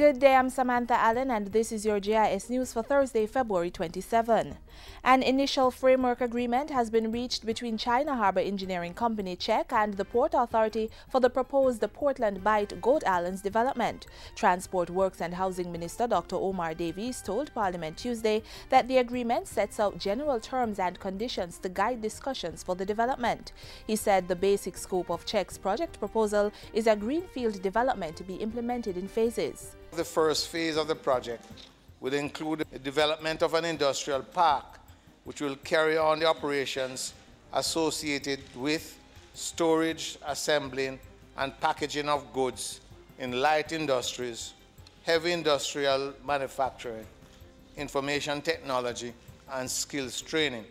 Good day, I'm Samantha Allen and this is your JIS News for Thursday, February 27. An initial framework agreement has been reached between China Harbour Engineering Company (CHEC) and the Port Authority for the proposed Portland BIGHT Goat Islands development. Transport Works and Housing Minister Dr. Omar Davies told Parliament Tuesday that the agreement sets out general terms and conditions to guide discussions for the development. He said the basic scope of CHEC's project proposal is a greenfield development to be implemented in phases. The first phase of the project will include the development of an industrial park which will carry on the operations associated with storage, assembling and packaging of goods in light industries, heavy industrial manufacturing, information technology and skills training.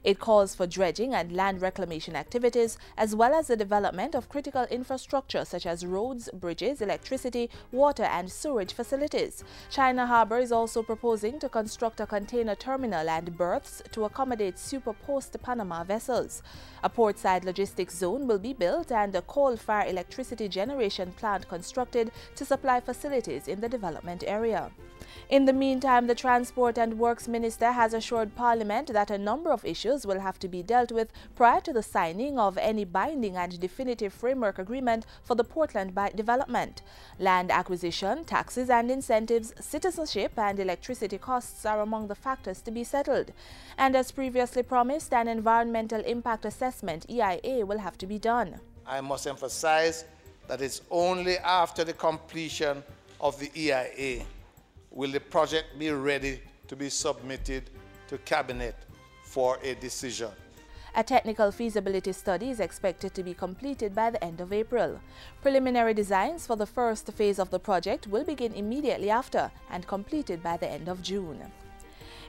It calls for dredging and land reclamation activities, as well as the development of critical infrastructure such as roads, bridges, electricity, water and sewage facilities. China Harbour is also proposing to construct a container terminal and berths to accommodate super post-Panama vessels. A portside logistics zone will be built and a coal-fired electricity generation plant constructed to supply facilities in the development area. In the meantime, the Transport and Works Minister has assured Parliament that a number of issues will have to be dealt with prior to the signing of any binding and definitive framework agreement for the Portland BIGHT development. Land acquisition, taxes and incentives, citizenship and electricity costs are among the factors to be settled. And as previously promised, an environmental impact assessment (EIA) will have to be done. I must emphasize that it's only after the completion of the EIA will the project be ready to be submitted to Cabinet for a decision. A technical feasibility study is expected to be completed by the end of April. Preliminary designs for the first phase of the project will begin immediately after and completed by the end of June.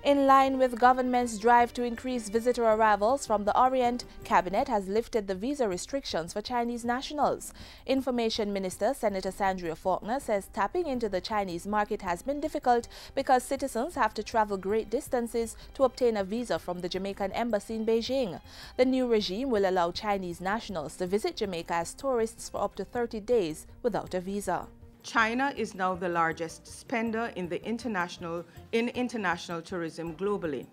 In line with government's drive to increase visitor arrivals from the Orient, Cabinet has lifted the visa restrictions for Chinese nationals. Information Minister Senator Sandria Faulkner says tapping into the Chinese market has been difficult because citizens have to travel great distances to obtain a visa from the Jamaican embassy in Beijing. The new regime will allow Chinese nationals to visit Jamaica as tourists for up to 30 days without a visa. China is now the largest spender in international tourism globally.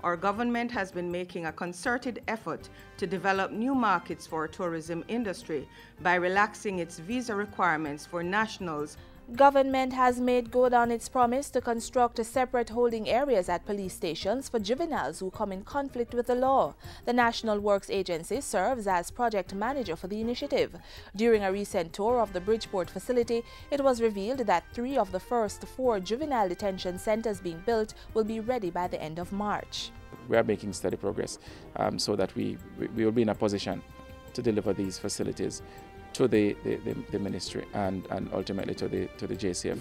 Our government has been making a concerted effort to develop new markets for our tourism industry by relaxing its visa requirements for nationals. Government has made good on its promise to construct separate holding areas at police stations for juveniles who come in conflict with the law. The National Works Agency serves as project manager for the initiative. During a recent tour of the Bridgeport facility, it was revealed that 3 of the first 4 juvenile detention centers being built will be ready by the end of March. We are making steady progress so that we will be in a position to deliver these facilities to the ministry and ultimately to the JCF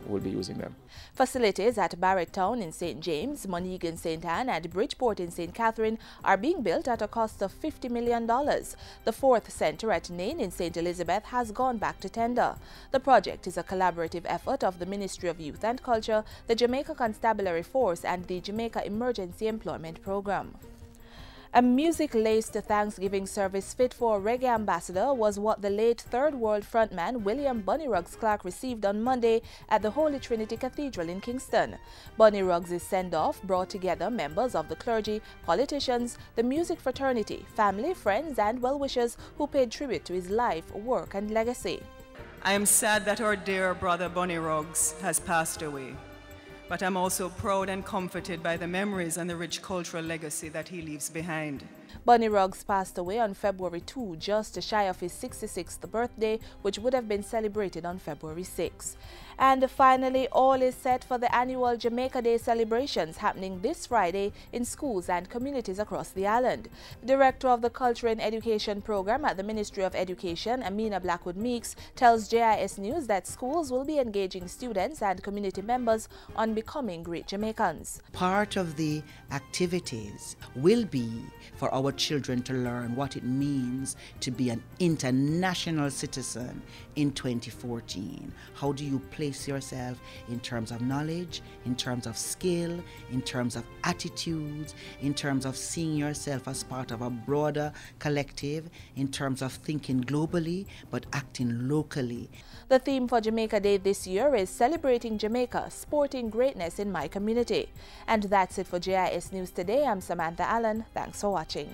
will be using them. Facilities at Barrett Town in St. James, Monique in St. Anne and Bridgeport in St. Catherine are being built at a cost of $50 million. The 4th centre at Nain in St. Elizabeth has gone back to tender. The project is a collaborative effort of the Ministry of Youth and Culture, the Jamaica Constabulary Force and the Jamaica Emergency Employment Programme. A music-laced Thanksgiving service fit for a reggae ambassador was what the late Third World frontman William Bunny Ruggs Clark received on Monday at the Holy Trinity Cathedral in Kingston. Bunny Ruggs' send-off brought together members of the clergy, politicians, the music fraternity, family, friends and well-wishers who paid tribute to his life, work and legacy. I am sad that our dear brother Bunny Ruggs has passed away. But I'm also proud and comforted by the memories and the rich cultural legacy that he leaves behind. Bunny Ruggs passed away on February 2, just shy of his 66th birthday, which would have been celebrated on February 6. And finally, all is set for the annual Jamaica Day celebrations happening this Friday in schools and communities across the island. The Director of the Culture and Education Program at the Ministry of Education, Amina Blackwood Meeks, tells JIS News that schools will be engaging students and community members on becoming great Jamaicans. Part of the activities will be for our children to learn what it means to be an international citizen in 2014. How do you play showcase yourself in terms of knowledge, in terms of skill, in terms of attitudes, in terms of seeing yourself as part of a broader collective, in terms of thinking globally but acting locally. The theme for Jamaica Day this year is Celebrating Jamaica, Sporting Greatness in My Community. And that's it for JIS News Today. I'm Samantha Allen. Thanks for watching.